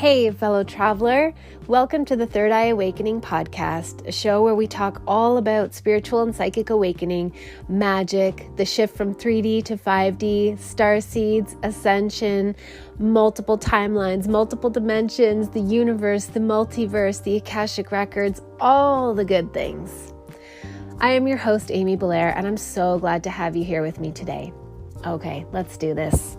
Hey, fellow traveler. Welcome to the Third Eye Awakening podcast, a show where we talk all about spiritual and psychic awakening, magic, the shift from 3D to 5D, star seeds, ascension, multiple timelines, multiple dimensions, the universe, the multiverse, the Akashic records, all the good things. I am your host, Amy Belair, and I'm so glad to have you here with me today. Okay, let's do this.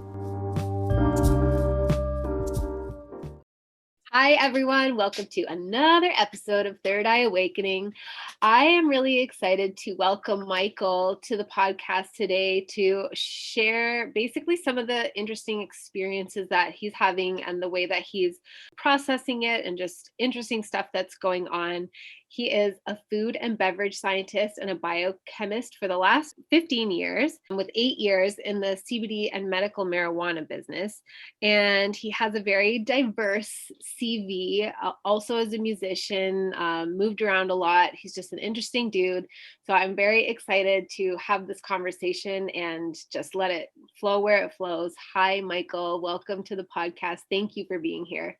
Hi, everyone. Welcome to another episode of Third Eye Awakening. I am really excited to welcome Michael to the podcast today to share basically some of the interesting experiences that he's having and the way that he's processing it and just interesting stuff that's going on. He is a food and beverage scientist and a biochemist for the last 15 years, with 8 years in the CBD and medical marijuana business. And he has a very diverse CV, also as a musician, moved around a lot. He's just an interesting dude. So I'm very excited to have this conversation and just let it flow where it flows. Hi, Michael. Welcome to the podcast. Thank you for being here.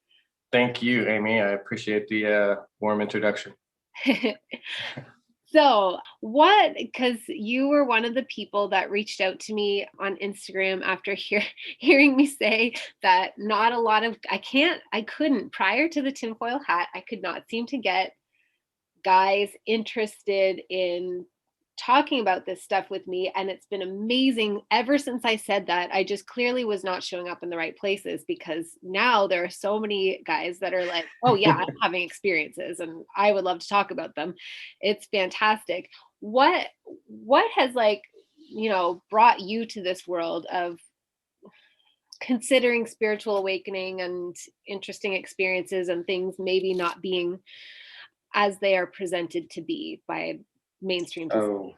Thank you, Amy. I appreciate the warm introduction. So because you were one of the people that reached out to me on Instagram after hearing me say that not a lot of, I couldn't, prior to the tinfoil hat, I could not seem to get guys interested in talking about this stuff with me. And it's been amazing ever since I said that. I just clearly was not showing up in the right places, because now there are so many guys that are like, oh yeah, I'm having experiences and I would love to talk about them. It's fantastic. What has brought you to this world of considering spiritual awakening and interesting experiences and things maybe not being as they are presented to be by mainstream society? Oh,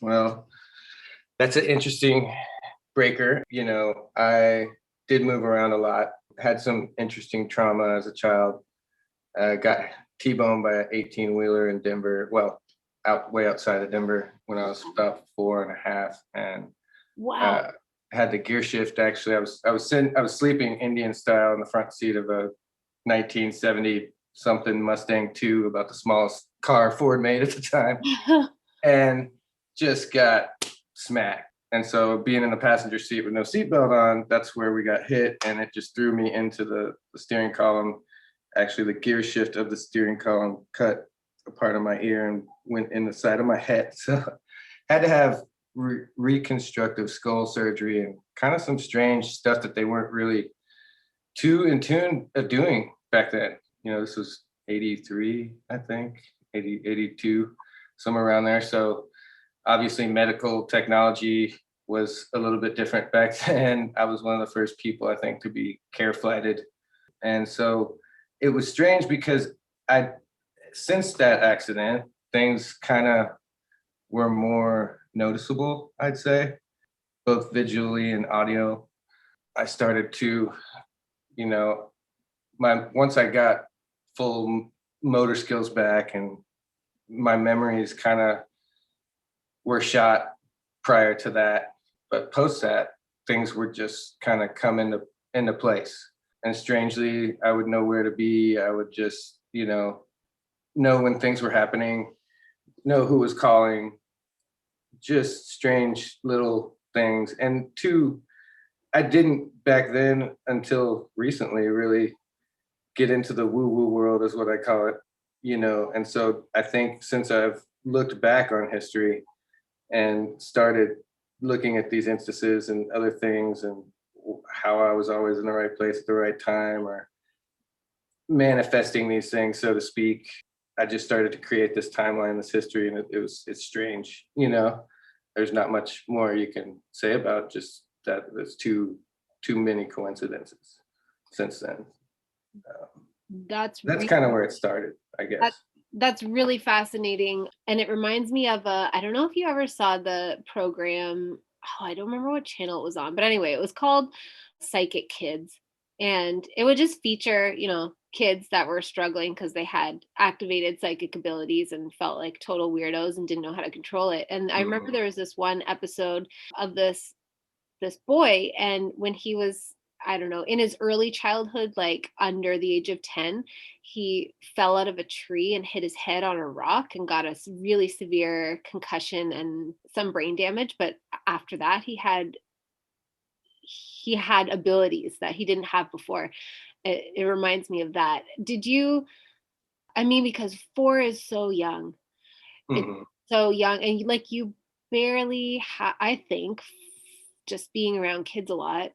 well, that's an interesting breaker. I did move around a lot, had some interesting trauma as a child. Got T-boned by an 18-wheeler in Denver, way outside of Denver when I was about 4.5, and wow. Had the gear shift. Actually, I was sleeping Indian style in the front seat of a 1970 something Mustang 2, about the smallest car Ford made at the time, and just got smacked. And so being in the passenger seat with no seatbelt on, that's where we got hit, and it just threw me into the steering column. Actually, the gear shift of the steering column cut a part of my ear and went in the side of my head. So had to have reconstructive skull surgery and kind of some strange stuff that they weren't really too in tune of doing back then. This was 83, I think, 80, 82, somewhere around there. So obviously medical technology was a little bit different back then. I was one of the first people, I think, to be care flighted. And so it was strange because since that accident, things kind of were more noticeable, I'd say, both visually and audio. I started to, once I got full motor skills back, and my memories kind of were shot prior to that, but post that, things would just kind of come into place. And strangely, I would know where to be. I would just, know when things were happening, know who was calling, just strange little things. And two, I didn't back then until recently really get into the woo-woo world, is what I call it, and so I think since I've looked back on history and started looking at these instances and other things and how I was always in the right place at the right time, or manifesting these things, so to speak, I just started to create this timeline, this history, and it's strange. There's not much more you can say about just that. There's too many coincidences since then. That's kind of where it started, I guess. That's really fascinating. And it reminds me of I don't know if you ever saw the program. Oh, I don't remember what channel it was on, but anyway, it was called Psychic Kids. And it would just feature, kids that were struggling because they had activated psychic abilities and felt like total weirdos and didn't know how to control it. And I remember there was this one episode of this boy, and when he was I don't know, in his early childhood, like under the age of 10, he fell out of a tree and hit his head on a rock and got a really severe concussion and some brain damage. But after that, he had abilities that he didn't have before. It reminds me of that. Did you, I mean, because 4 is so young. It's Mhm. so young, and like you barely I think, just being around kids a lot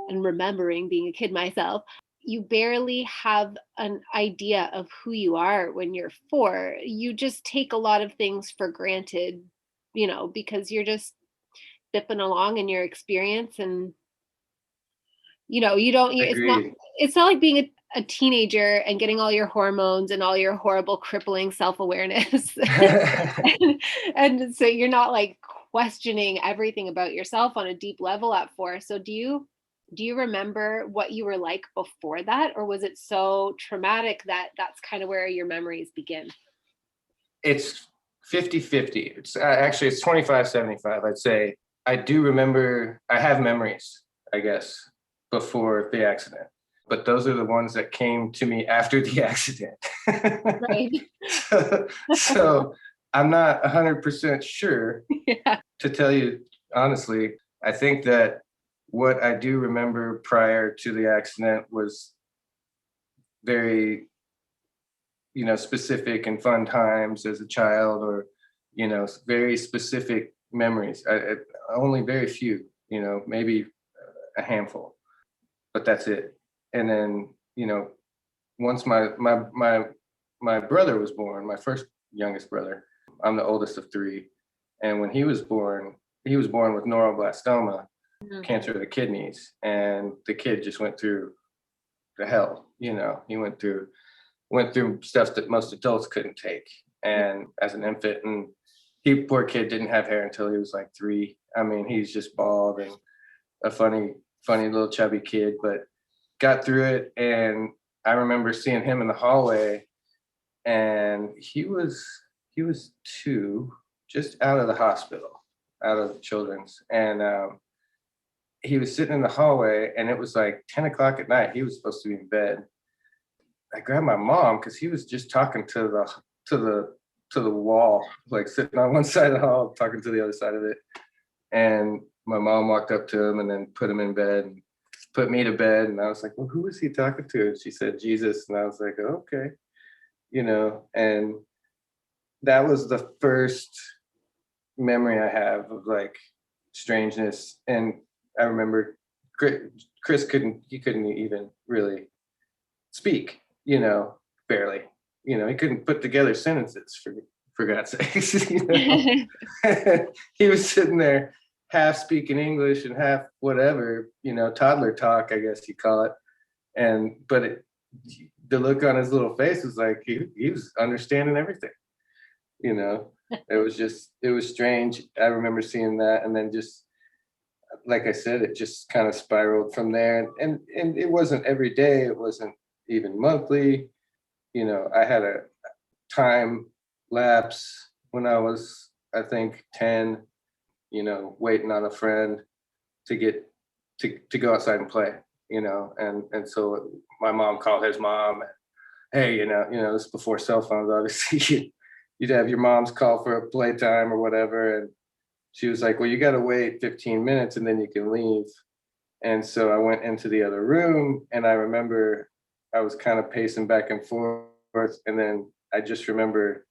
and remembering being a kid myself, you barely have an idea of who you are when you're 4. You just take a lot of things for granted, because you're just dipping along in your experience, and you don't you Agreed. it's not like being a teenager and getting all your hormones and all your horrible crippling self-awareness. And so you're not like questioning everything about yourself on a deep level at 4. So do you remember what you were like before that, or was it so traumatic that that's kind of where your memories begin? It's 50-50. It's actually it's 25-75. I'd say I do remember. I have memories, I guess, before the accident, but those are the ones that came to me after the accident. Right. So I'm not 100% sure Yeah. to tell you honestly. I think that what I do remember prior to the accident was very, specific and fun times as a child, or, very specific memories. Only very few, maybe a handful, but that's it. And then, once my brother was born, my first youngest brother, I'm the oldest of 3. And when he was born with neuroblastoma, Mhm. cancer of the kidneys. And the kid just went through the hell, he went through stuff that most adults couldn't take. And as an infant, and he, poor kid, didn't have hair until he was like 3. I mean, he's just bald and a funny little chubby kid, but got through it. And I remember seeing him in the hallway, and he was 2, just out of the hospital, out of children's. And he was sitting in the hallway, and it was like 10 o'clock at night. He was supposed to be in bed. I grabbed my mom because he was just talking to the wall, like sitting on one side of the hall, talking to the other side of it. And my mom walked up to him and then put him in bed and put me to bed. And I was like, well, who is he talking to? And she said, Jesus. And I was like, okay, and that was the first memory I have of like strangeness. And I remember Chris couldn't even really speak, barely. He couldn't put together sentences for God's sakes. He was sitting there half speaking English and half whatever, toddler talk, I guess you call it. The look on his little face was like he was understanding everything. It was strange. I remember seeing that, and then just like I said, it just kind of spiraled from there. And it wasn't every day. It wasn't even monthly. I had a time lapse when I was, I think, 10. Waiting on a friend to get to go outside and play. And so my mom called his mom. Hey, this is before cell phones, obviously. You'd have your mom's call for a playtime or whatever, and she was like, well, you got to wait 15 minutes and then you can leave. And so I went into the other room, and I remember I was kind of pacing back and forth. And then I just remember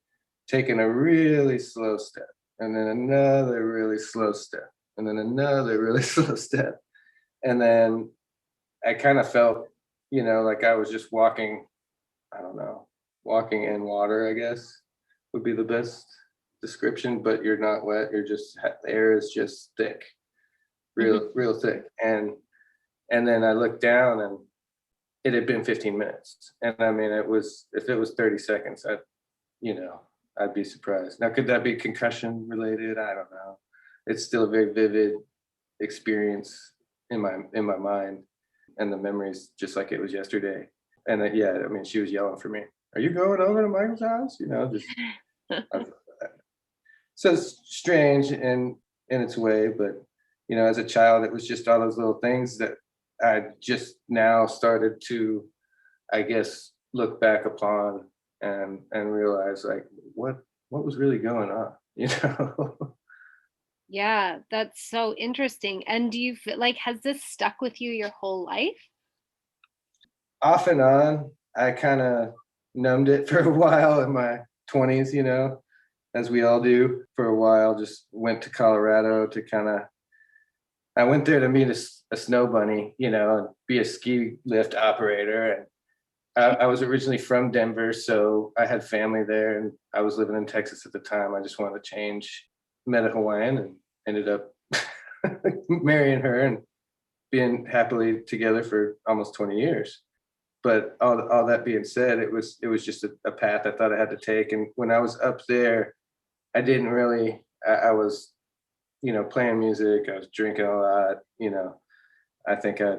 taking a really slow step, and then another really slow step, and then another really slow step. And then I kind of felt, like I was just walking, I don't know, walking in water, I guess would be the best description, but you're not wet. The air is just thick, Mhm. real thick. And then I looked down, and it had been 15 minutes. And I mean, if it was 30 seconds, I'd be surprised. Now, could that be concussion related? I don't know. It's still a very vivid experience in my mind, and the memories just like it was yesterday. And yeah, I mean, she was yelling for me. Are you going over to Michael's house? Just so it's strange in its way, but as a child, it was just all those little things that I just now started to, I guess, look back upon and realize like what was really going on, you know? Yeah, that's so interesting. And do you feel like, has this stuck with you your whole life? Off and on, I kind of numbed it for a while in my 20s, you know, as we all do for a while. Just went to Colorado to kind of, I went there to meet a snow bunny, you know, and be a ski lift operator. And I was originally from Denver, so I had family there, and I was living in Texas at the time. I just wanted to change. Met a Hawaiian and ended up marrying her and being happily together for almost 20 years. But all that being said, it was just a path I thought I had to take. And when I was up there, I didn't really. I was, you know, playing music. I was drinking a lot. You know, I think I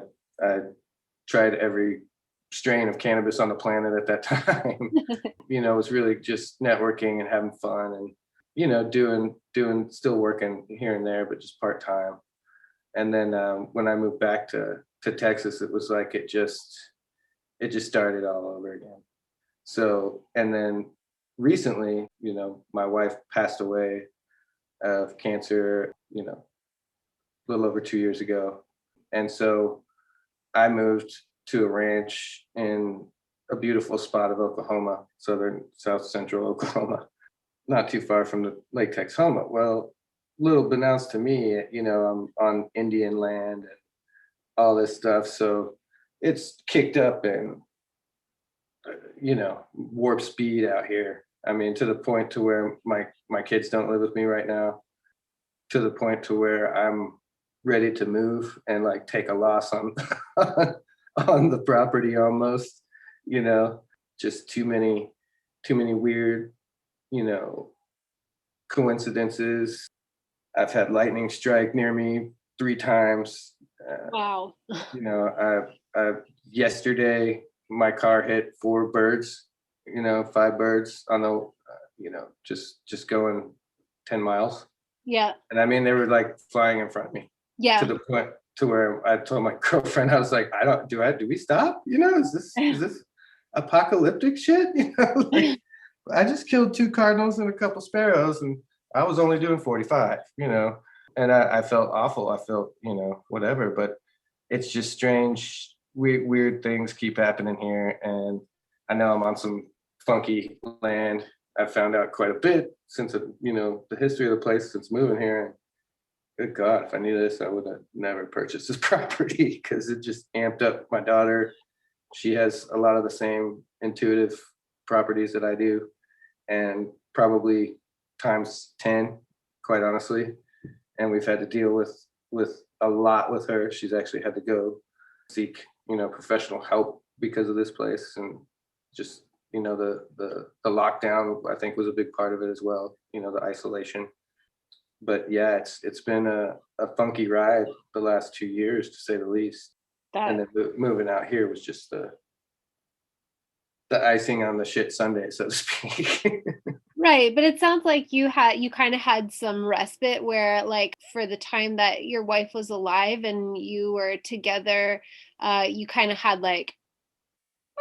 tried every strain of cannabis on the planet at that time. You know, it was really just networking and having fun, and you know, doing still working here and there, but just part time. And then when I moved back to Texas, it was like it just started all over again. So, and then recently, you know, my wife passed away of cancer, you know, a little over 2 years ago. And so I moved to a ranch in a beautiful spot of Oklahoma, south central Oklahoma, not too far from the Lake Texoma. Well, little beknownst to me, you know, I'm on Indian land and all this stuff. So it's kicked up and, you know, warp speed out here. I mean, to the point to where my kids don't live with me right now, to the point to where I'm ready to move and like take a loss on on the property almost, you know, just too many weird, you know, coincidences. I've had lightning strike near me 3 times. Wow. You know, yesterday my car hit 4 birds, you know, 5 birds on the, you know, just going 10 miles. Yeah. And I mean, they were like flying in front of me to Yeah. the point to where I told my girlfriend, I was like, do we stop? You know, is this apocalyptic shit? You know, like I just killed 2 cardinals and a couple sparrows and I was only doing 45, you know, and I felt awful. I felt, you know, whatever, but it's just strange. Weird things keep happening here. And I know I'm on some funky land. I've found out quite a bit since, you know, the history of the place since moving here. Good God, if I knew this, I would have never purchased this property because it just amped up my daughter. She has a lot of the same intuitive properties that I do, and probably times 10, quite honestly. And we've had to deal with a lot with her. She's actually had to go seek, you know, professional help because of this place, and just, you know, the lockdown I think was a big part of it as well. You know, the isolation. But yeah, it's been a funky ride the last 2 years to say the least. And That then moving out here was just the icing on the shit Sunday, so to speak. right, but it sounds like you kind of had some respite where, like, for the time that your wife was alive and you were together, you kind of had like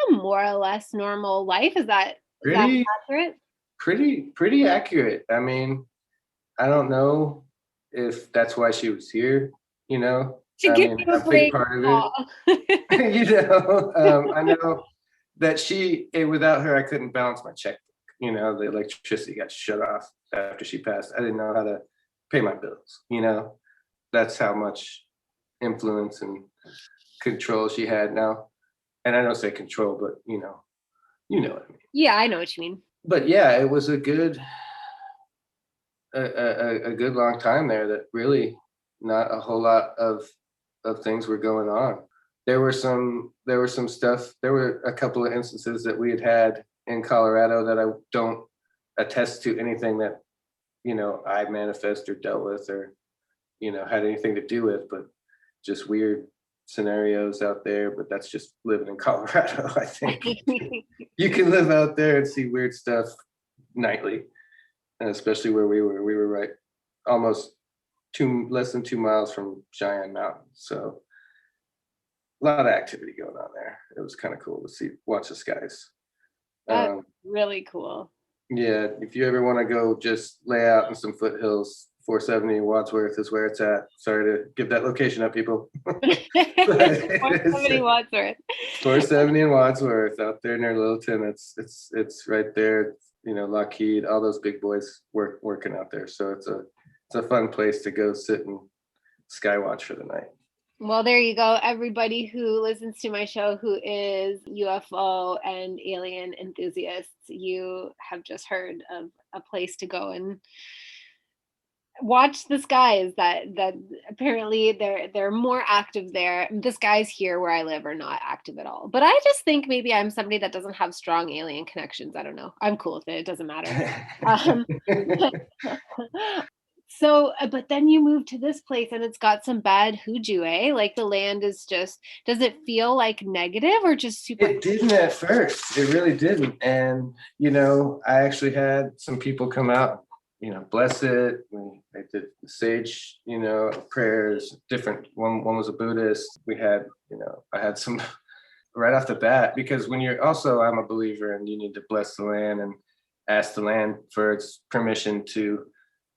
a more or less normal life. Is that pretty, accurate? pretty accurate. I mean, I don't know if that's why she was here. You know, To I give mean, you a a big break. part of it. Aw. You know, I know that without her, I couldn't balance my checkbook. You know, the electricity got shut off after she passed. I didn't know how to pay my bills. You know, that's how much influence and control she had now. And I don't say control, but you know what I mean. Yeah, I know what you mean. But yeah, it was a good long time there that really not a whole lot of things were going on. There were some stuff. There were a couple of instances that we had in Colorado that I don't attest to anything that, you know, I manifest or dealt with or, you know, had anything to do with, but just weird scenarios out there. But that's just living in Colorado. I think you can live out there and see weird stuff nightly, and especially where we were. We were right almost less than 2 miles from Cheyenne Mountain. So a lot of activity going on there. It was kind of cool to watch the skies. That's really cool. Yeah, if you ever want to go just lay out in some foothills, 470 Wadsworth is where it's at. Sorry to give that location up, people. But it is 470 Wadsworth. 470 in Wadsworth out there near Littleton. It's right there. You know, Lockheed, all those big boys working out there. So it's a fun place to go sit and sky watch for the night. Well, there you go. Everybody who listens to my show who is UFO and alien enthusiasts, you have just heard of a place to go and watch the skies that apparently they're more active there. The skies here where I live are not active at all. But I just think maybe I'm somebody that doesn't have strong alien connections. I don't know. I'm cool with it. It doesn't matter. Um, So, but then you move to this place and it's got some bad hoodoo, eh? Like the land is just, does it feel like negative or just super? It didn't at first. It really didn't. And, you know, I actually had some people come out, you know, bless it. I did sage, you know, prayers, different. One was a Buddhist. We had, you know, I had some right off the bat, because when you're also, I'm a believer and you need to bless the land and ask the land for its permission to,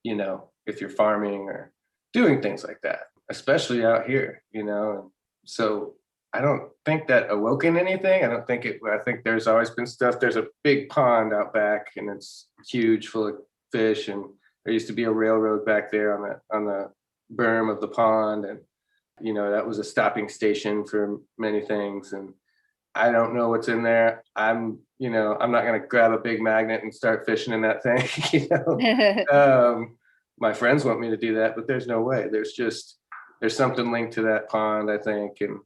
you know, if you're farming or doing things like that, especially out here, you know. And so I don't think that awoken anything. I think there's always been stuff. There's a big pond out back and it's huge, full of fish. And there used to be a railroad back there on the berm of the pond. And, you know, that was a stopping station for many things. And I don't know what's in there. I'm not going to grab a big magnet and start fishing in that thing, you know. My friends want me to do that, but there's no way. There's something linked to that pond, I think. And,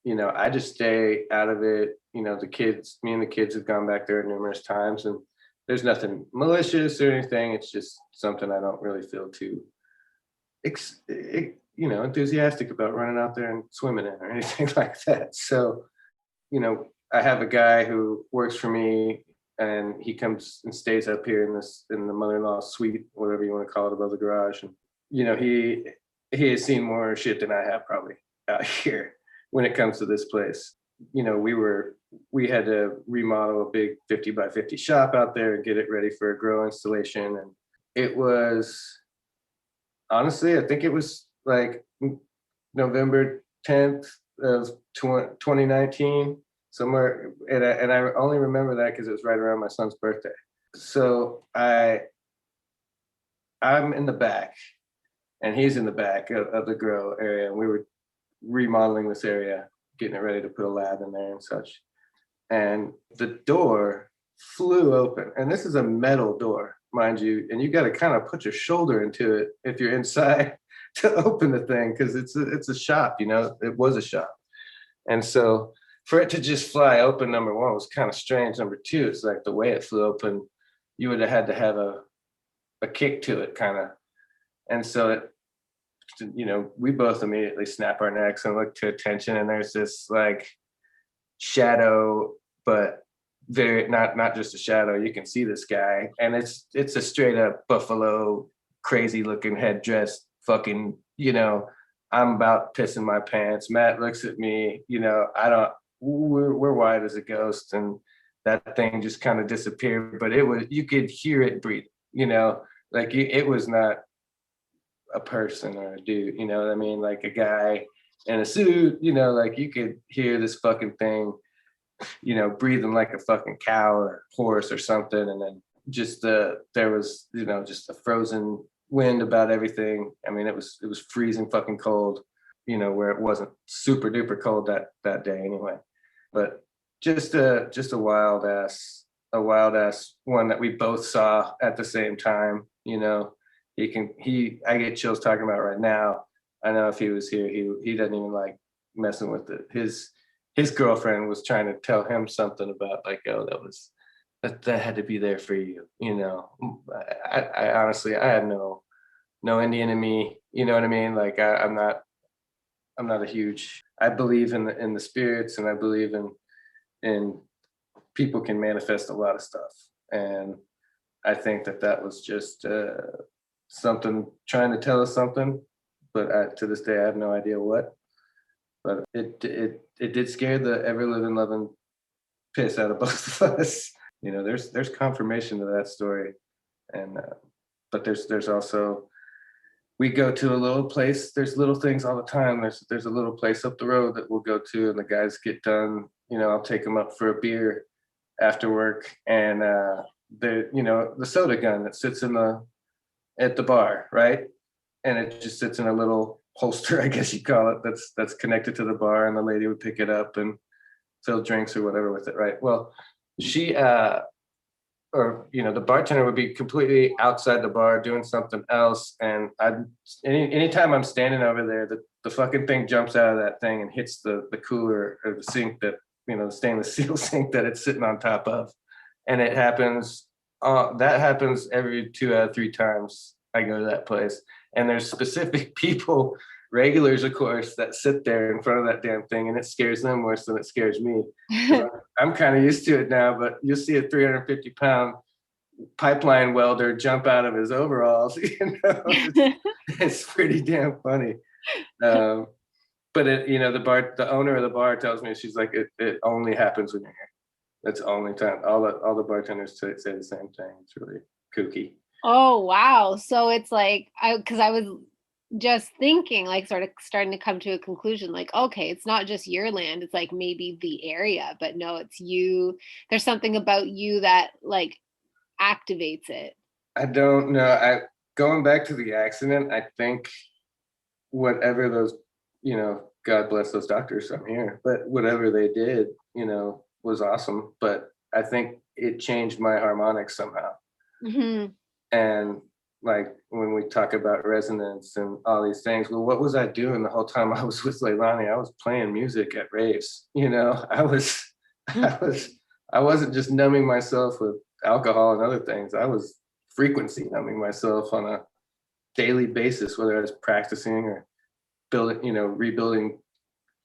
you know, I just stay out of it. You know, me and the kids have gone back there numerous times and there's nothing malicious or anything. It's just something I don't really feel too, enthusiastic about running out there and swimming in or anything like that. So, you know, I have a guy who works for me and he comes and stays up here in the mother-in-law's suite, whatever you want to call it, above the garage. And, you know, he has seen more shit than I have probably out here when it comes to this place. You know, we had to remodel a big 50 by 50 shop out there and get it ready for a grow installation. And it was, honestly, I think it was like November 10th of 2019. Somewhere, and I only remember that because it was right around my son's birthday. So I'm in the back, and he's in the back of the grow area, and we were remodeling this area, getting it ready to put a lab in there and such. And the door flew open, and this is a metal door, mind you, and you got to kind of put your shoulder into it if you're inside to open the thing, because it's a shop, you know. It was a shop, and so for it to just fly open, number one, was kind of strange. Number two, it's like the way it flew open, you would have had to have a kick to it, kind of. And so it, you know, we both immediately snap our necks and look to attention, and there's this like shadow, but very not just a shadow. You can see this guy, and it's a straight up buffalo, crazy looking headdress, fucking, you know. I'm about pissing my pants. Matt looks at me, you know, we're white as a ghost, and that thing just kind of disappeared. But you could hear it breathe, you know, like it was not a person or a dude, you know what I mean? Like a guy in a suit, you know, like you could hear this fucking thing, you know, breathing like a fucking cow or horse or something. And then just there was, you know, just a frozen wind about everything. I mean, it was freezing fucking cold, you know, where it wasn't super duper cold that day anyway. But just a wild ass one that we both saw at the same time, you know. I get chills talking about it right now. I know if he was here, he doesn't even like messing with it. His girlfriend was trying to tell him something about like, oh, that had to be there for you, you know. I honestly, I had no Indian in me, you know what I mean? Like I'm not a huge, I believe in the spirits, and I believe in people can manifest a lot of stuff. And I think that was just something trying to tell us something, but to this day, I have no idea what. But it did scare the ever living loving piss out of both of us. There's confirmation to that story, and but there's also, we go to a little place. There's little things all the time. There's a little place up the road that we'll go to, and the guys get done. I'll take them up for a beer after work, and the soda gun that sits at the bar, right? And it just sits in a little holster, I guess you call it, that's connected to the bar, and the lady would pick it up and fill drinks or whatever with it, right? Well, she the bartender would be completely outside the bar doing something else, and anytime I'm standing over there, the fucking thing jumps out of that thing and hits the cooler or the sink, that the stainless steel sink that it's sitting on top of. And it happens, that happens every 2 out of 3 times I go to that place. And there's specific people, regulars, of course, that sit there in front of that damn thing, and it scares them worse than it scares me. I'm kind of used to it now, but you'll see a 350-pound pipeline welder jump out of his overalls. It's pretty damn funny. But the owner of the bar tells me, she's like, it only happens when you're here. That's the only time. All the bartenders say the same thing. It's really kooky. Oh, wow. So it's like, because I was just thinking, like, sort of starting to come to a conclusion, like, okay, it's not just your land, it's like maybe the area, but no, it's you. There's something about you that like activates it. I don't know. Going back to the accident, I think whatever those, God bless those doctors from here, but whatever they did, was awesome. But I think it changed my harmonics somehow. Mm-hmm. And like when we talk about resonance and all these things, well, what was I doing the whole time I was with Leilani? I was playing music at raves. I wasn't just numbing myself with alcohol and other things. I was frequency numbing myself on a daily basis, whether I was practicing or rebuilding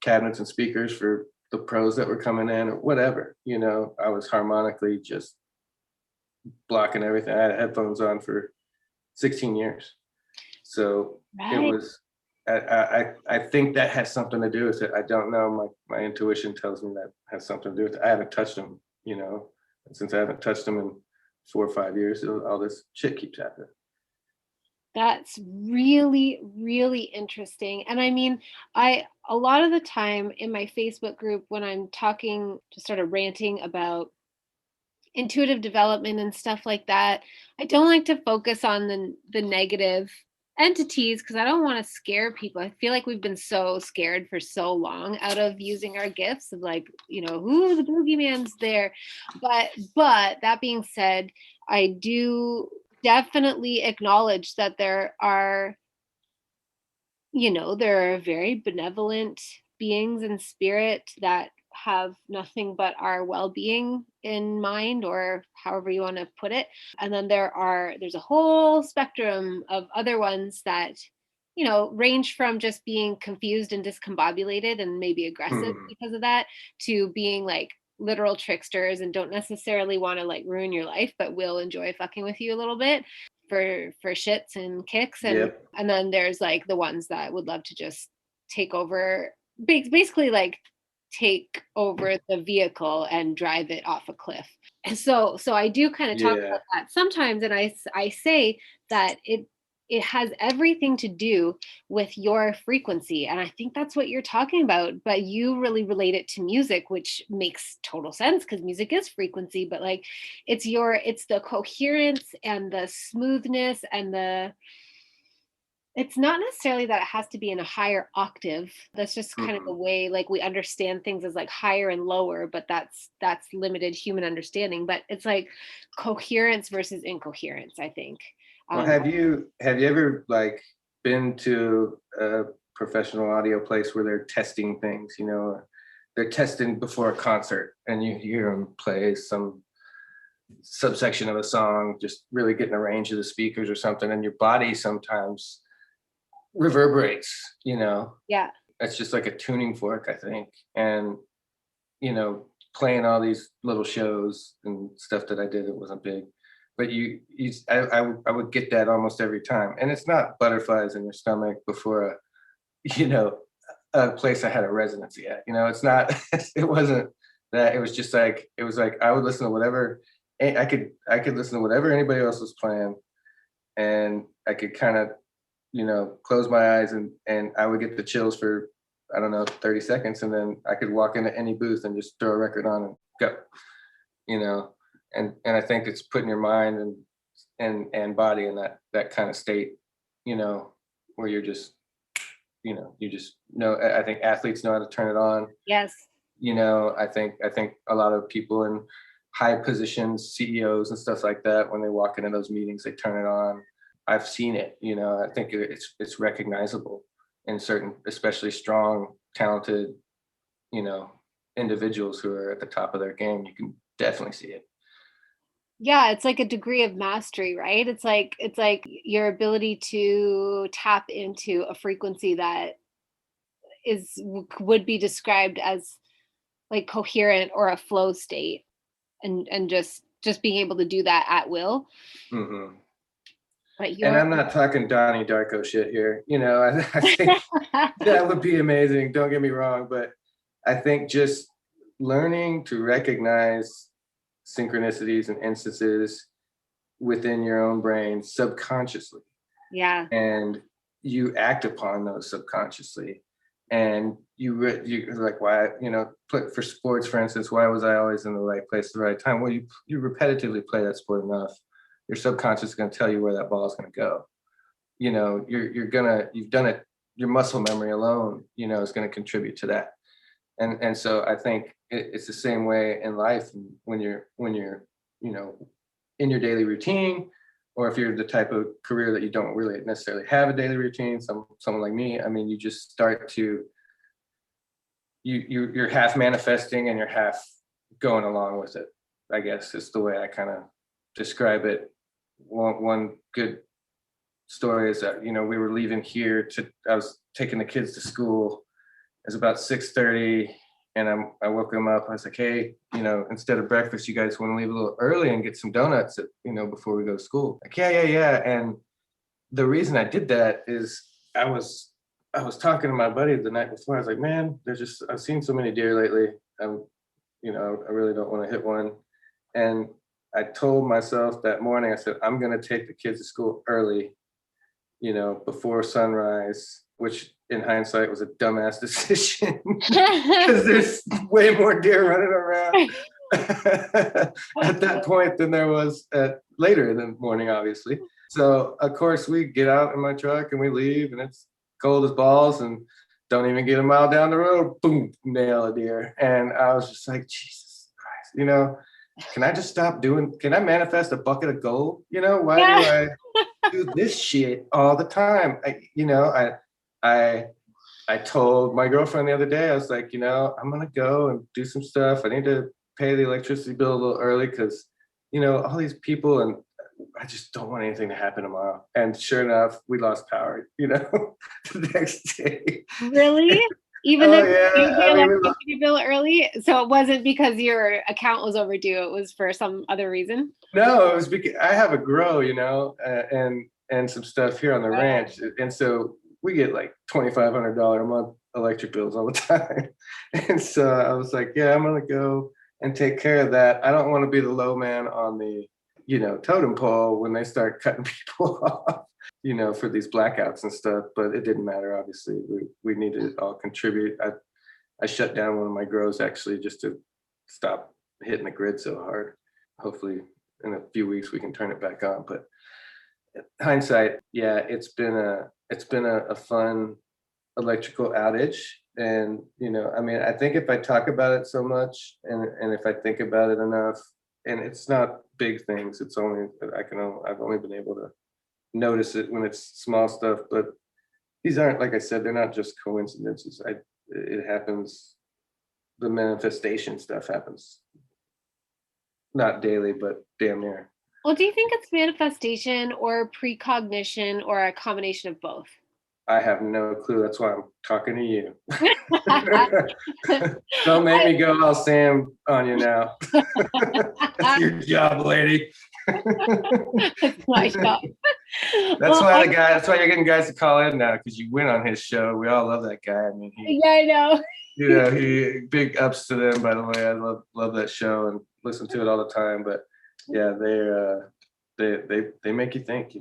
cabinets and speakers for the pros that were coming in or whatever. I was harmonically just blocking everything. I had headphones on for 16 years. So Right. It was, I think that has something to do with it. I don't know. My intuition tells me that has something to do with it. I haven't touched them, and since I haven't touched them in 4 or 5 years, all this shit keeps happening. That's really, really interesting. And I mean, a lot of the time in my Facebook group, when I'm talking, just sort of ranting about intuitive development and stuff like that, I don't like to focus on the negative entities because I don't want to scare people. I feel like we've been so scared for so long out of using our gifts of like, who the boogeyman's there. But that being said, I do definitely acknowledge that there are very benevolent beings in spirit that have nothing but our well-being in mind, or however you want to put it. And then there's a whole spectrum of other ones that range from just being confused and discombobulated and maybe aggressive because of that, to being like literal tricksters and don't necessarily want to like ruin your life, but will enjoy fucking with you a little bit for shits and kicks. And Yep. and then there's like the ones that would love to just take over, basically like take over the vehicle and drive it off a cliff. And so I do kind of talk about that sometimes, and I say that it has everything to do with your frequency. And I think that's what you're talking about, but you really relate it to music, which makes total sense because music is frequency. But like it's the coherence and the smoothness and it's not necessarily that it has to be in a higher octave. That's just kind of the way like we understand things as like higher and lower, but that's limited human understanding. But it's like coherence versus incoherence, I think. Well, have you ever like been to a professional audio place where they're testing things, they're testing before a concert, and you hear them play some subsection of a song, just really getting a range of the speakers or something, and your body sometimes reverberates, Yeah. It's just like a tuning fork, I think. And, playing all these little shows and stuff that I did, it wasn't big, but I would get that almost every time. And it's not butterflies in your stomach before a place I had a residency at. It's not, it wasn't that. It was just like, it was like I would listen to whatever I could listen to whatever anybody else was playing, and I could kind of, close my eyes and I would get the chills for, I don't know, 30 seconds, and then I could walk into any booth and just throw a record on and go, and I think it's putting your mind and body in that kind of state, where you're just, you just know. I think athletes know how to turn it on. Yes. I think a lot of people in high positions, CEOs and stuff like that, when they walk into those meetings, they turn it on. I've seen it. I think it's recognizable in certain, especially strong, talented, individuals who are at the top of their game. You can definitely see it. Yeah, it's like a degree of mastery, right? It's like your ability to tap into a frequency that would be described as like coherent or a flow state, and just being able to do that at will. Mm-hmm. But and I'm not talking Donnie Darko shit here. I think that would be amazing. Don't get me wrong, but I think just learning to recognize synchronicities and instances within your own brain subconsciously. Yeah. And you act upon those subconsciously. And you like, why, for sports, for instance, why was I always in the right place at the right time? Well, you repetitively play that sport enough, your subconscious is going to tell you where that ball is going to go. You've done it. Your muscle memory alone, is going to contribute to that. And so I think it's the same way in life when you're, in your daily routine, or if you're the type of career that you don't really necessarily have a daily routine, someone like me, you just start to, you're half manifesting and you're half going along with it, I guess is the way I kind of describe it. One good story is that, we were leaving here I was taking the kids to school. It was about 6:30, and I woke them up. I was like, hey, instead of breakfast, you guys want to leave a little early and get some donuts, before we go to school? Like, yeah. And the reason I did that is I was talking to my buddy the night before. I was like, man, I've seen so many deer lately. I really don't want to hit one. And I told myself that morning, I said, I'm going to take the kids to school early, before sunrise, which in hindsight was a dumbass decision because there's way more deer running around at that point than there was later in the morning, obviously. So of course we get out in my truck and we leave, and it's cold as balls, and don't even get a mile down the road, boom, nail a deer. And I was just like, Jesus Christ, can I just can I manifest a bucket of gold? Why do I do this shit all the time? I told my girlfriend the other day, I was like, I'm gonna go and do some stuff. I need to pay the electricity bill a little early because, all these people, and I just don't want anything to happen tomorrow. And sure enough, we lost power, the next day. Really? Even if you paid electricity bill early? So it wasn't because your account was overdue, it was for some other reason? No, it was because I have a grow, and some stuff here on the ranch. And so we get like $2,500 a month electric bills all the time. And so I was like, yeah, I'm going to go and take care of that. I don't want to be the low man on the, totem pole when they start cutting people off, for these blackouts and stuff. But it didn't matter. Obviously, we needed to all contribute. I shut down one of my grows actually just to stop hitting the grid so hard. Hopefully in a few weeks we can turn it back on. But hindsight, yeah, it's been a fun electrical outage. And I think if I talk about it so much, and if I think about it enough, and it's not big things, it's only I've only been able to notice it when it's small stuff. But these aren't, like I said, they're not just coincidences. It happens. The manifestation stuff happens not daily, but damn near. Well, do you think it's manifestation or precognition or a combination of both? I have no clue. That's why I'm talking to you. Don't make me go all Sam on you now. That's your job, lady. That's my job. That's Well, why that's why you're getting guys to call in now, because you went on his show. We all love that guy. I mean, yeah, I know. he big ups to them, by the way. I love that show and listen to it all the time. But yeah, they make you think,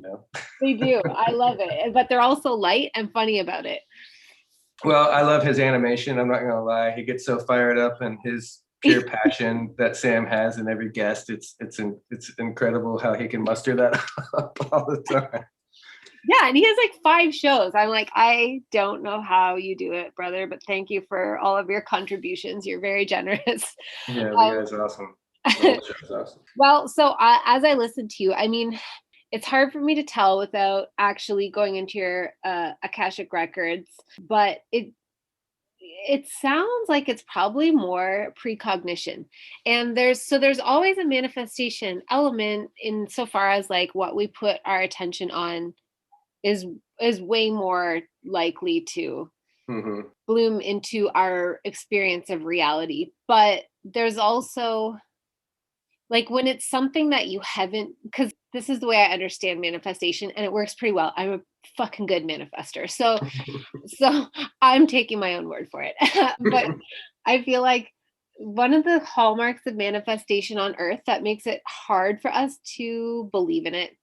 They do. I love it. But they're also light and funny about it. Well, I love his animation. I'm not gonna lie. He gets so fired up, and his pure passion that Sam has in every guest. It's incredible how he can muster that up all the time. Yeah, and he has like 5 shows. I'm like, I don't know how you do it, brother, but thank you for all of your contributions. You're very generous. Yeah, the guy's awesome. The whole show's awesome. Well, so as I listen to you, I mean, it's hard for me to tell without actually going into your Akashic records, but it sounds like it's probably more precognition. And there's always a manifestation element in so far as like what we put our attention on is way more likely to bloom into our experience of reality. But there's also like when it's something that you haven't, because this is the way I understand manifestation and it works pretty well. I'm a fucking good manifester. So I'm taking my own word for it. But I feel like one of the hallmarks of manifestation on earth that makes it hard for us to believe in it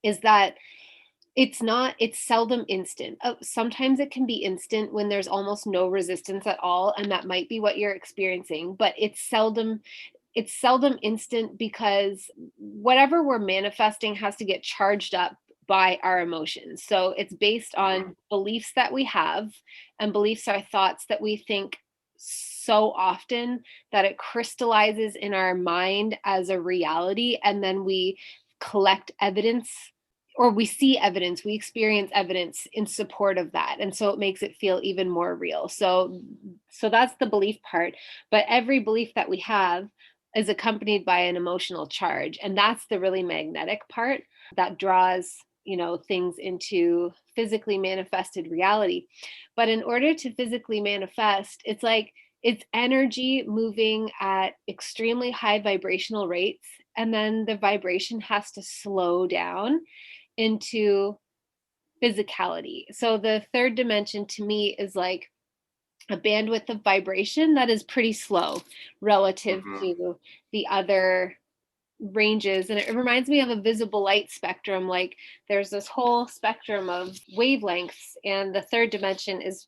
is that it's seldom instant. Sometimes it can be instant when there's almost no resistance at all, and that might be what you're experiencing, but it's seldom instant because whatever we're manifesting has to get charged up by our emotions. So it's based on beliefs that we have, and beliefs are thoughts that we think so often that it crystallizes in our mind as a reality, and then we collect evidence, or we see evidence, we experience evidence in support of that, and so it makes it feel even more real. So that's the belief part, but every belief that we have is accompanied by an emotional charge, and that's the really magnetic part that draws things into physically manifested reality. But in order to physically manifest, it's like it's energy moving at extremely high vibrational rates, and then the vibration has to slow down into physicality. So the third dimension to me is like a bandwidth of vibration that is pretty slow relative to the other ranges. And it reminds me of a visible light spectrum. Like there's this whole spectrum of wavelengths, and the third dimension is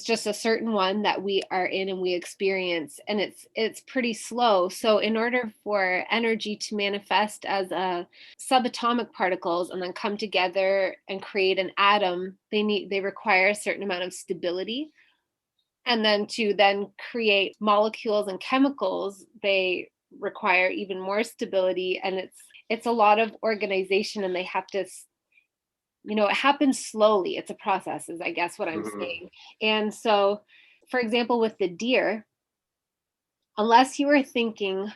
just a certain one that we are in and we experience, and it's pretty slow. So in order for energy to manifest as a subatomic particles and then come together and create an atom, they require a certain amount of stability. And then to then create molecules and chemicals, they require even more stability, and it's a lot of organization, and they have to it happens slowly. It's a process, is I guess what I'm saying. And so, for example, with the deer, unless you were thinking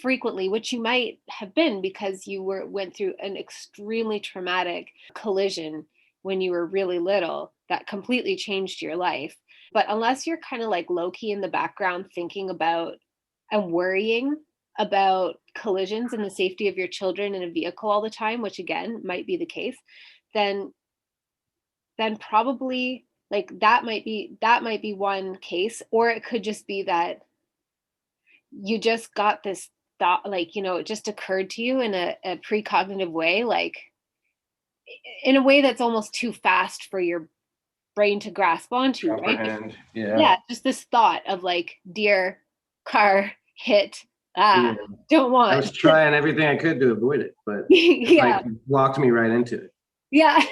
frequently, which you might have been because you went through an extremely traumatic collision when you were really little that completely changed your life. But unless you're kind of like low key in the background thinking about and worrying about collisions and the safety of your children in a vehicle all the time, which again might be the case, then probably like that might be one case. Or it could just be that you just got this thought, like it just occurred to you in a precognitive way, like in a way that's almost too fast for your brain to grasp onto, right? Yeah, just this thought of like deer, car, hit, don't want. I was trying everything I could to avoid it, but yeah, like walked me right into it. Yeah.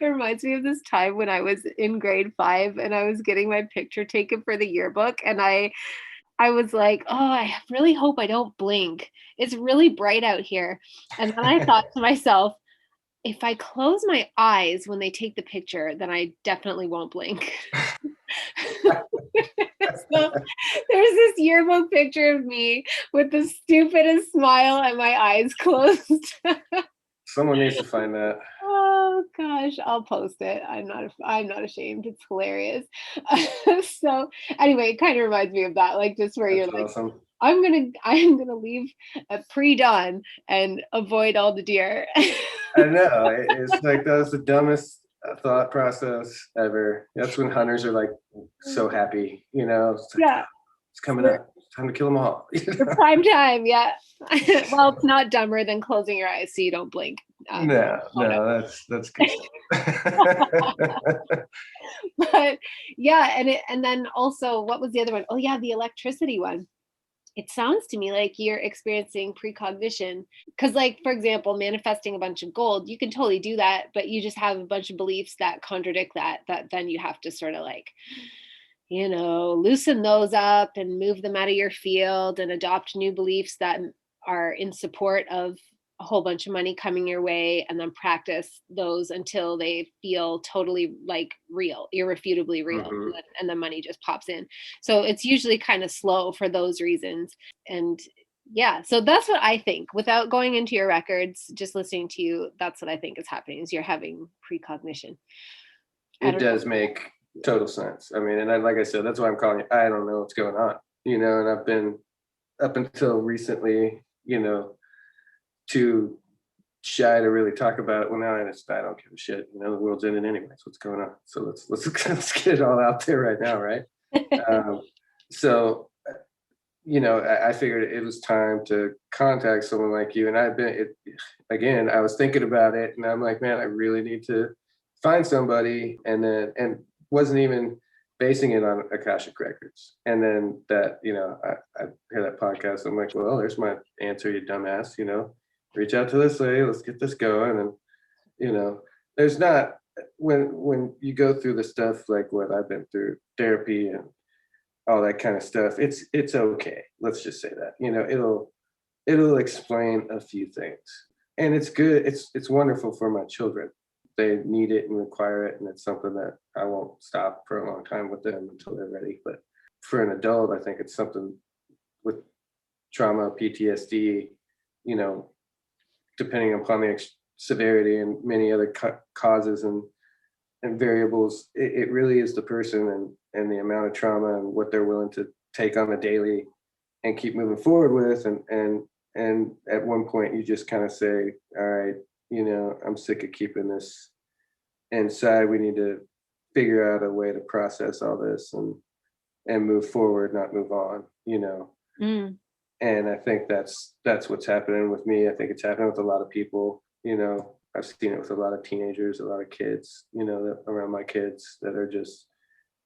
It reminds me of this time when I was in grade 5 and I was getting my picture taken for the yearbook, and I was like, oh, I really hope I don't blink. It's really bright out here. And then I thought to myself, if I close my eyes when they take the picture, then I definitely won't blink. So there's this yearbook picture of me with the stupidest smile and my eyes closed. Someone needs to find that. Oh gosh, I'll post it. I'm not ashamed. It's hilarious. So anyway, it kind of reminds me of that, like just where That's you're like awesome. I'm gonna leave at pre-dawn and avoid all the deer. I know. It's like that was the dumbest thought process ever. That's when hunters are like so happy, It's like, Yeah. it's coming up. It's time to kill them all. For prime time, yeah. Well, it's not dumber than closing your eyes so you don't blink. No, that's good stuff. But yeah, and then also, what was the other one? Oh yeah, the electricity one. It sounds to me like you're experiencing precognition, because, like, for example, manifesting a bunch of gold, you can totally do that, but you just have a bunch of beliefs that contradict that then you have to sort of like, loosen those up and move them out of your field and adopt new beliefs that are in support of a whole bunch of money coming your way, and then practice those until they feel totally like real, irrefutably real. Mhm. And then money just pops in. So it's usually kind of slow for those reasons. And yeah, so that's what I think. Without going into your records, just listening to you, that's what I think is happening, is you're having precognition. I It don't know. does make total sense. I mean, and like I said, that's why I'm calling it. I don't know what's going on, and I've been up until recently, too shy to really talk about it. Well, now I don't give a shit. The world's ending anyways. What's going on? So let's get it all out there right now, right? Um, so I figured it was time to contact someone like you. And again, I was thinking about it, and I'm like, man, I really need to find somebody. And wasn't even basing it on Akashic Records. And then I hear that podcast. I'm like, well, there's my answer, you dumbass. Reach out to this lady. Let's get this going. And there's not when you go through the stuff like what I've been through, therapy and all that kind of stuff, it's okay. Let's just say that. It'll explain a few things. And it's good. It's wonderful for my children. They need it and require it, and it's something that I won't stop for a long time with them until they're ready. But for an adult, I think it's something with trauma, PTSD, depending upon the severity and many other causes and variables, it really is the person and the amount of trauma and what they're willing to take on the daily and keep moving forward with. And at one point you just kind of say, all right, I'm sick of keeping this inside. We need to figure out a way to process all this and move forward, not move on, Mm. And I think that's what's happening with me. I think it's happening with a lot of people. I've seen it with a lot of teenagers, a lot of kids, around my kids that are just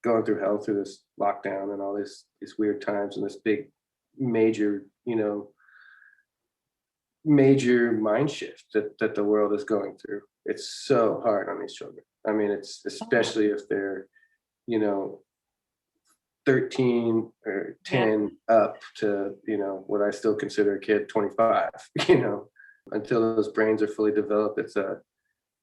going through hell through this lockdown and all these weird times and this big major, major mind shift that the world is going through. It's so hard on these children. I mean, it's especially if they're, 13 or 10 up to, what I still consider a kid, 25, until those brains are fully developed. They're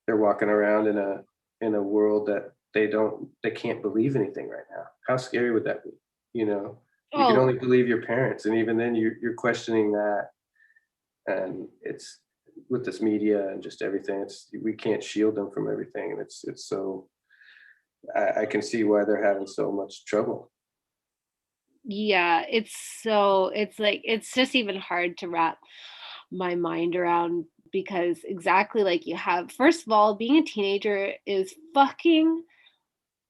walking around in a world that they can't believe anything right now. How scary would that be? You can only believe your parents. And even then you're questioning that. And it's with this media and just everything, we can't shield them from everything. And it's so, I can see why they're having so much trouble. Yeah, it's like, it's just even hard to wrap my mind around, because exactly like you have, first of all, being a teenager is fucking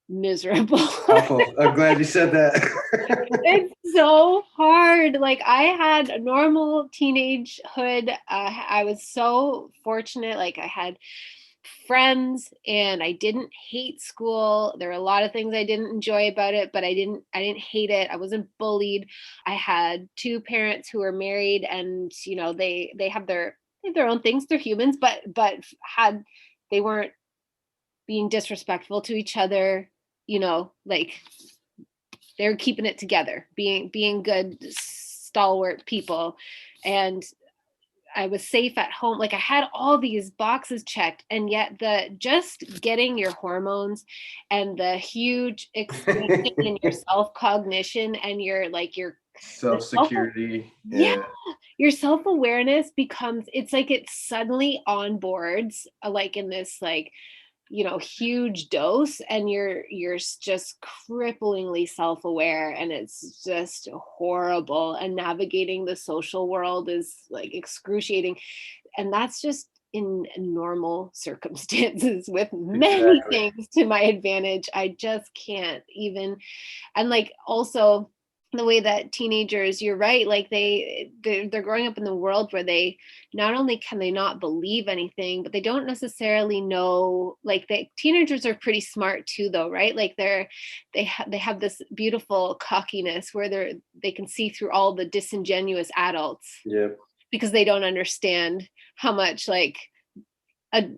miserable. Awful. I'm glad you said that. It's so hard. Like, I had a normal teenagehood. I was so fortunate. Like, I had friends and I didn't hate school. There were a lot of things I didn't enjoy about it, but I didn't hate it. I wasn't bullied. I had two parents who were married, and they have their own things. They're humans, but they weren't being disrespectful to each other, like, they're keeping it together, being good, stalwart people. And I was safe at home. Like, I had all these boxes checked, and yet the just getting your hormones and the huge expansion in your self-cognition and your Self-security. yeah, your self-awareness becomes, it's like it suddenly onboards, like in this like huge dose, and you're just cripplingly self-aware, and it's just horrible, and navigating the social world is like excruciating. And that's just in normal circumstances. With many Exactly. things to my advantage, I just can't even. And like also the way that teenagers, you're right, like they're growing up in the world where they not only can they not believe anything, but they don't necessarily know. Like, the teenagers are pretty smart too, though, right? Like they have this beautiful cockiness where they can see through all the disingenuous adults, Yep. because they don't understand how much like a,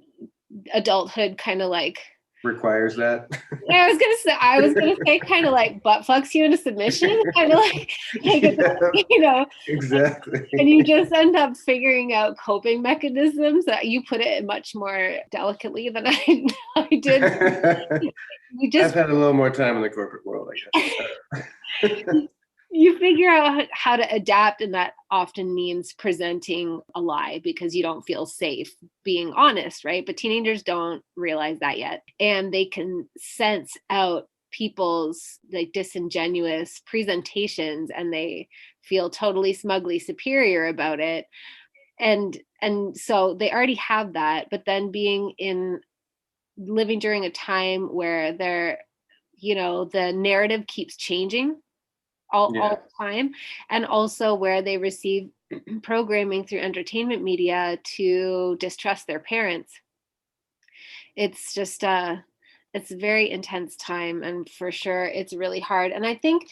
adulthood kind of like, Requires that. yeah, I was gonna say kind of like butt fucks you into submission, kind of like it's, Yeah, you know, exactly. and you just end up figuring out coping mechanisms that you put it much more delicately than I did. You I've just had a little more time in the corporate world, I guess. you figure out how to adapt, and that often means presenting a lie because you don't feel safe being honest, right? But teenagers don't realize that yet, and they can sense out people's like disingenuous presentations, and they feel totally smugly superior about it. And so they already have that, but then being in living during a time where the narrative keeps changing all Yeah. the time, and also where they receive programming through entertainment media to distrust their parents. It's just it's a very intense time, and for sure it's really hard. And I think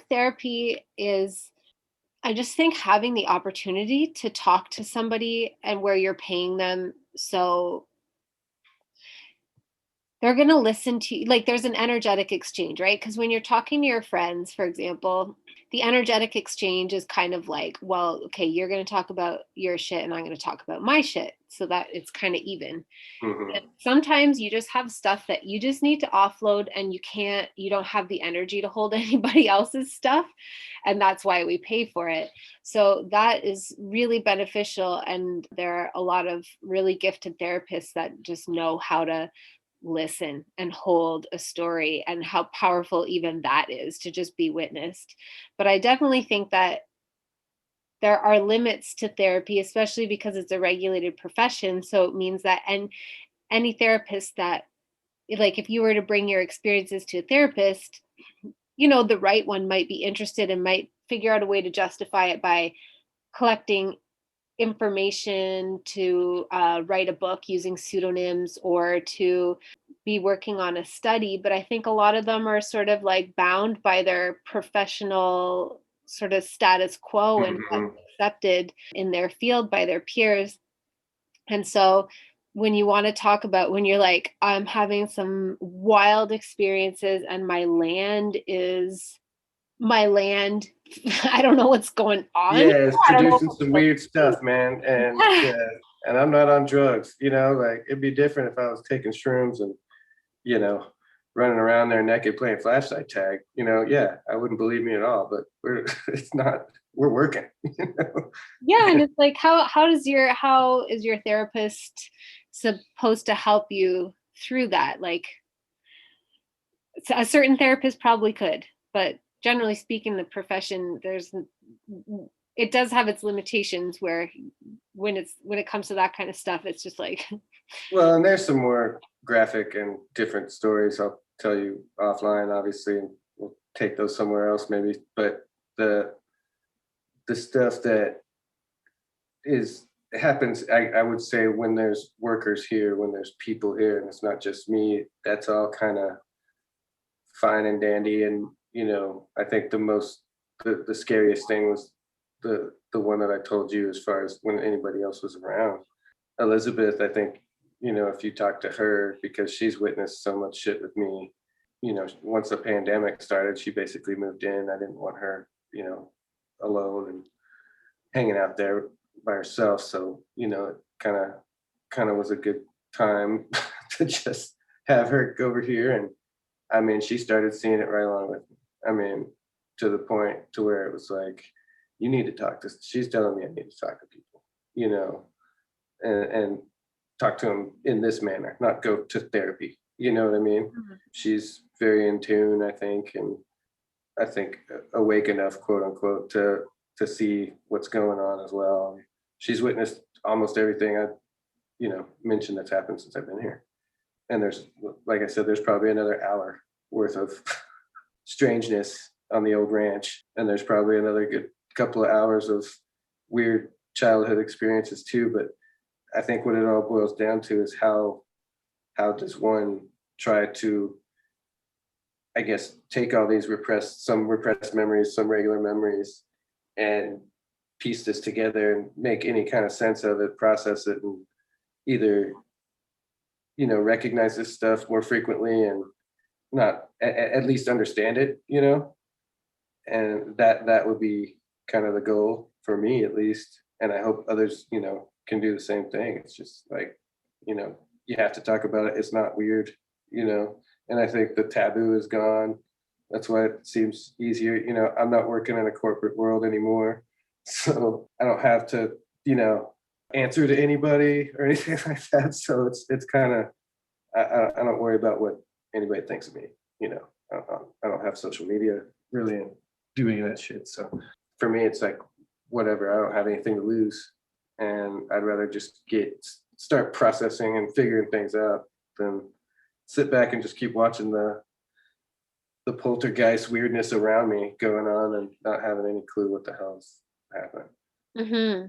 therapy is, I just think having the opportunity to talk to somebody and where you're paying them, so they're going to listen to you. Like, there's an energetic exchange, right? Because when you're talking to your friends, for example, the energetic exchange is kind of like, well, okay, you're going to talk about your shit and I'm going to talk about my shit, so that it's kind of even. And Hmm. sometimes you just have stuff that you just need to offload, and you don't have the energy to hold anybody else's stuff. And that's why we pay for it. So that is really beneficial. And there are a lot of really gifted therapists that just know how to listen and hold a story, and how powerful even that is, to just be witnessed. But I definitely think that there are limits to therapy, especially because it's a regulated profession. So it means that, and any therapist that, like, if you were to bring your experiences to a therapist, the right one might be interested and might figure out a way to justify it by collecting information to write a book using pseudonyms, or to be working on a study. But I think a lot of them are sort of like bound by their professional sort of status quo and what's Hmm. accepted in their field by their peers. And so when you want to talk about, when you're like, I'm having some wild experiences and my land, I don't know what's going on. Yeah, it's I don't know producing if some I'm weird stuff, man. And supposed yeah, and I'm not on drugs, like it'd be different if I was taking shrooms and, you know, running around there naked playing flashlight tag. Yeah, I wouldn't believe me at all, but it's not, we're working, you know. Yeah, and it's like, how is your therapist supposed to help you through that? Like, a certain therapist probably could, but generally speaking, the profession, it does have its limitations, where when it comes to that kind of stuff, it's just like, Well, and there's some more graphic and different stories I'll tell you offline, obviously, and we'll take those somewhere else maybe. But the stuff that is happens, I would say, when there's workers here, when there's people here, and it's not just me, that's all kind of fine and dandy. And I think the scariest thing was the one that I told you, as far as when anybody else was around. Elizabeth, I think, if you talk to her, because she's witnessed so much shit with me, once the pandemic started, she basically moved in. I didn't want her, alone and hanging out there by herself. So, it kind of was a good time to just have her over here. And I mean, she started seeing it right along with me. I mean, to the point to where it was like, you need to talk to, she's telling me I need to talk to people, you know, and talk to him in this manner, not go to therapy. You know what I mean? Mhm. She's very in tune, I think, and I think awake enough, quote unquote, to see what's going on as well. She's witnessed almost everything I, mentioned that's happened since I've been here. And there's, like I said, there's probably another hour worth of strangeness on the old ranch, and there's probably another good couple of hours of weird childhood experiences too. But I think what it all boils down to is how does one try to, I guess, take all these some repressed memories, some regular memories, and piece this together and make any kind of sense of it, process it, and either, recognize this stuff more frequently and not at least understand it, and that would be kind of the goal for me, at least. And I hope others, can do the same thing. It's just like, you have to talk about it. It's not weird, and I think the taboo is gone. That's why it seems easier. I'm not working in a corporate world anymore, so I don't have to, answer to anybody or anything like that. So it's kind of, I don't worry about what anybody thinks of me. I don't have social media really and doing that shit. So for me, it's like whatever. I don't have anything to lose, and I'd rather just start processing and figuring things out than sit back and just keep watching the poltergeist weirdness around me going on and not having any clue what the hell's happening. Mm-hmm.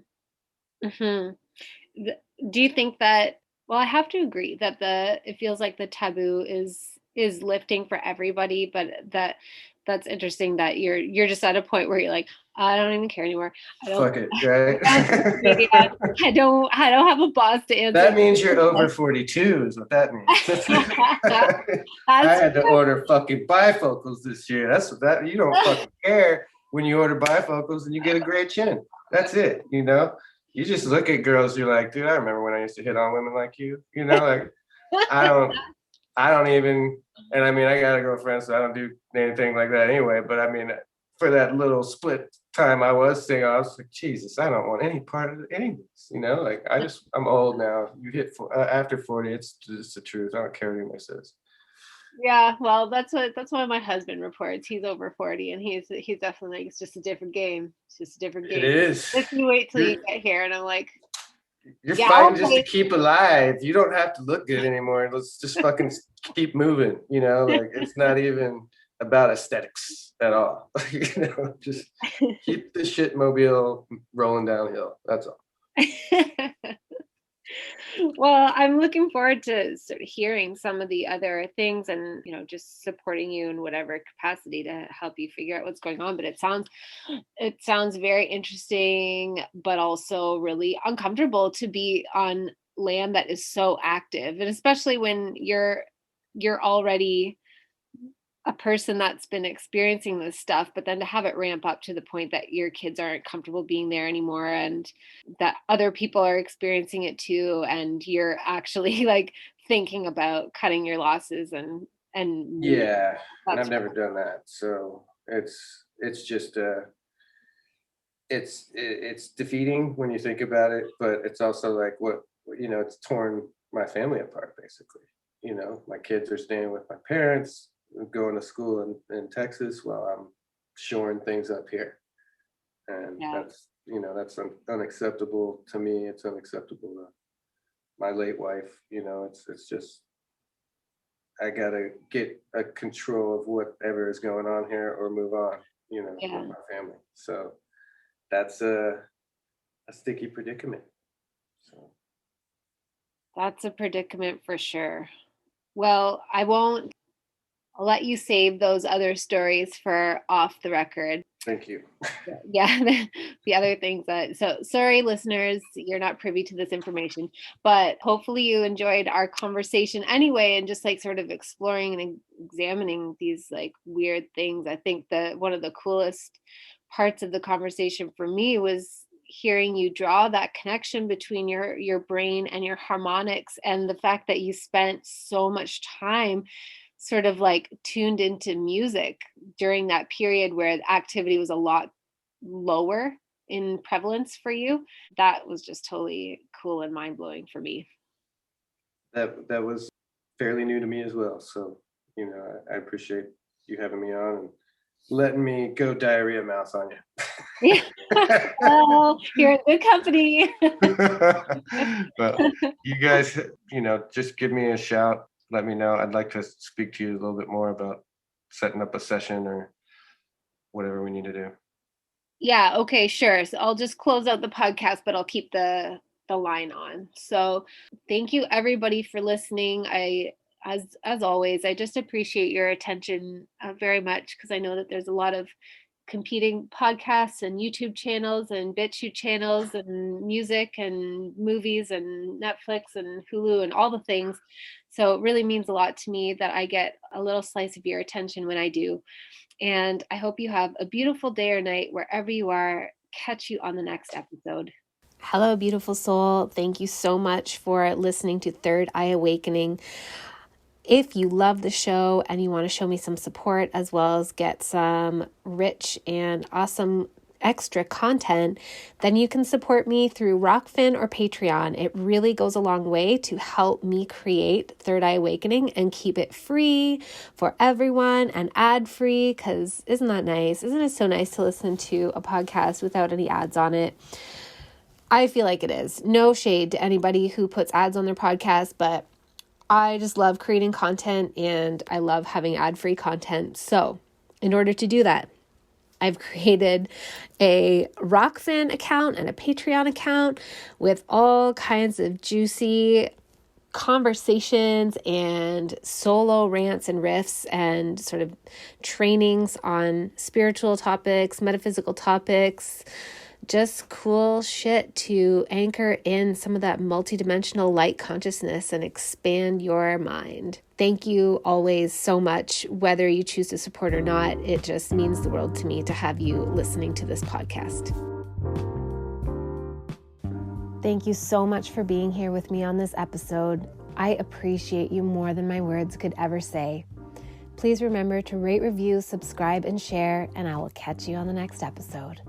Mm-hmm. Do you think that, well, I have to agree that it feels like the taboo is lifting for everybody, but that's interesting that you're just at a point where you're like, I don't even care anymore. I don't Fuck it, right? I don't have a boss to answer. That means you're over 42 is what that means. I had to order fucking bifocals this year. That's what that, you don't fucking care when you order bifocals and you get a great chin. That's it, You just look at girls, you're like, dude, I remember when I used to hit on women like you. Like I don't even, and I mean, I got a girlfriend, so I don't do anything like that anyway. But I mean, for that little split time I was single, I was like, Jesus, I don't want any part of any of this, Like I'm old now. You hit after 40, it's just the truth. I don't care what anybody says. Yeah, well, that's what my husband reports. He's over 40, and he's definitely like, it's just a different game. It's just a different game. It is. If you wait till you get here, and I'm like, you're fighting just to keep alive. You don't have to look good anymore. Let's just fucking keep moving. Like it's not even about aesthetics at all. Just keep the shit mobile rolling downhill. That's all. Well, I'm looking forward to sort of hearing some of the other things and, just supporting you in whatever capacity to help you figure out what's going on. But it sounds very interesting, but also really uncomfortable to be on land that is so active. And especially when you're already a person that's been experiencing this stuff, but then to have it ramp up to the point that your kids aren't comfortable being there anymore and that other people are experiencing it too, and you're actually like thinking about cutting your losses and yeah, and I've never done that. So it's just it's defeating when you think about it, but it's also like it's torn my family apart basically. My kids are staying with my parents, going to school in Texas while I'm shoring things up here. And that's unacceptable to me. It's unacceptable to my late wife. It's just, I gotta get a control of whatever is going on here or move on, with my family. So that's a sticky predicament. So that's a predicament for sure. Well, I'll let you save those other stories for off the record. Thank you. Yeah, the other things so sorry, listeners, you're not privy to this information, but hopefully you enjoyed our conversation anyway, and just like sort of exploring and examining these like weird things. I think that one of the coolest parts of the conversation for me was hearing you draw that connection between your brain and your harmonics, and the fact that you spent so much time sort of like tuned into music during that period where activity was a lot lower in prevalence for you. That was just totally cool and mind-blowing for me. that was fairly new to me as well. So, I appreciate you having me on and letting me go diarrhea mouth on you. Yeah. Oh, you're in good company. Well, you guys, just give me a shout. Let me know. I'd like to speak to you a little bit more about setting up a session or whatever we need to do. Yeah, okay, sure. So I'll just close out the podcast, but I'll keep the line on. So thank you everybody for listening. As always, I just appreciate your attention very much, because I know that there's a lot of competing podcasts and YouTube channels and BitChute channels and music and movies and Netflix and Hulu and all the things. So it really means a lot to me that I get a little slice of your attention when I do. And I hope you have a beautiful day or night wherever you are. Catch you on the next episode. Hello, beautiful soul. Thank you so much for listening to Third Eye Awakening. If you love the show and you want to show me some support, as well as get some rich and awesome extra content, then you can support me through Rockfin or Patreon. It really goes a long way to help me create Third Eye Awakening and keep it free for everyone and ad-free, because isn't that nice? Isn't it so nice to listen to a podcast without any ads on it? I feel like it is. No shade to anybody who puts ads on their podcast, but I just love creating content and I love having ad-free content. So in order to do that, I've created a Rockfin account and a Patreon account with all kinds of juicy conversations and solo rants and riffs and sort of trainings on spiritual topics, metaphysical topics, just cool shit to anchor in some of that multidimensional light consciousness and expand your mind. Thank you always so much, whether you choose to support or not. It just means the world to me to have you listening to this podcast. Thank you so much for being here with me on this episode. I appreciate you more than my words could ever say. Please remember to rate, review, subscribe, and share, and I will catch you on the next episode.